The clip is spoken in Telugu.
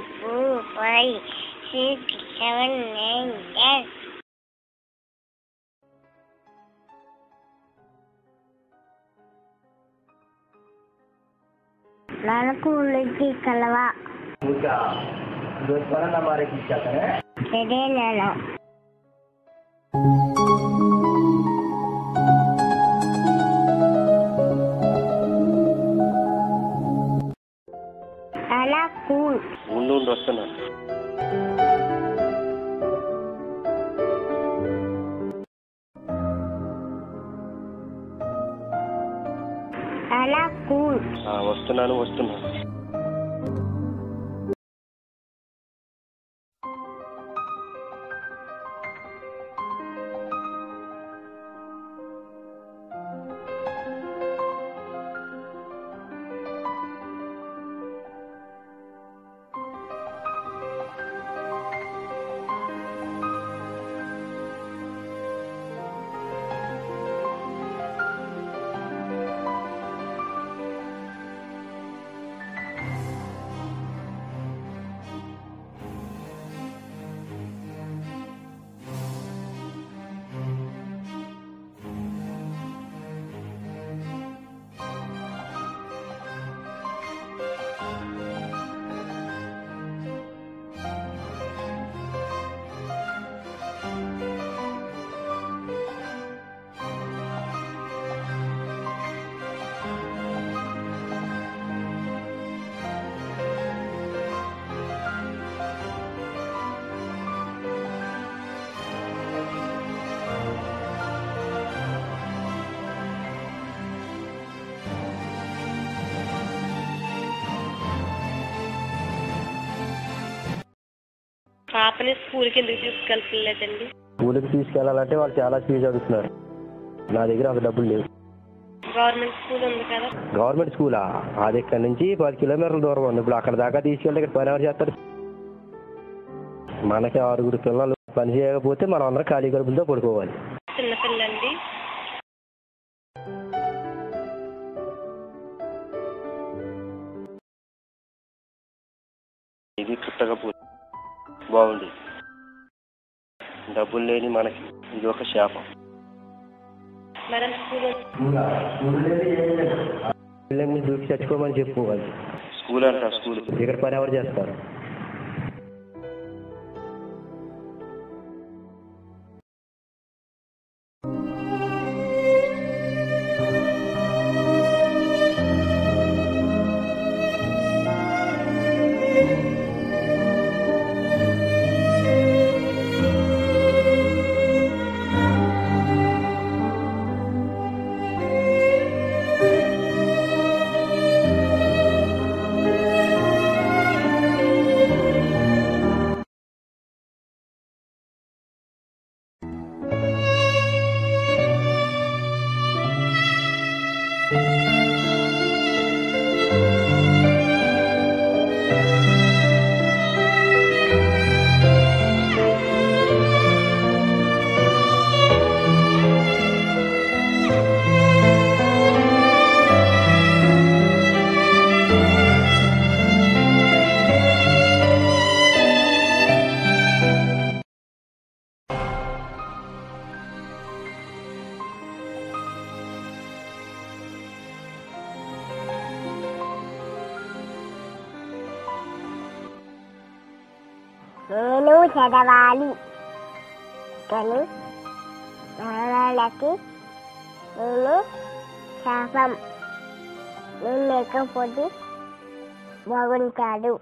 4, 5, 6, 7, 9, 10. నాలుగు నుంచి కలవా సరే నాన్న. అలా కూల్ ఉండు వస్తున్నాను. అలా కూల్ వస్తున్నాను. పాపని స్కూల్కి ఎందుకు తీసుకెళ్తలేదండి? స్కూల్కి తీసుకెళ్లాలంటే వాళ్ళు చాలా ఫీజు అడుగుతున్నారు. నా దగ్గర అంత డబ్బులు లేవు. గవర్నమెంట్ స్కూల్ ఉంది కదా. గవర్నమెంట్ స్కూలా? అది ఇక్కడ నుంచి 10 కిలోమీటర్ల దూరం ఉంది. ఇప్పుడు అక్కడ దాకా తీసుకెళ్తే ఇక్కడ పని ఎవరు చేస్తారు? మనకి 6 పిల్లలు పని చేయకపోతే మనం అందరం ఖాళీ కడుపులతో పడుకోవాలి. చిన్నపిల్లండి. ఇది పుట్టకపోతే బాగుంది. డబ్బులు లేని మనకి ఇది ఒక శాపం. పిల్లల్ని దూకి చచ్చిపోమని చెప్పుకోవాలి. స్కూల్ అంట స్కూల్ ఇక్కడ పని ఎవరు చేస్తారు? నేను చదవాలి కానీ నాన్నకి నేను శాపం. నేను లేకపోతే బాగుంటాడు.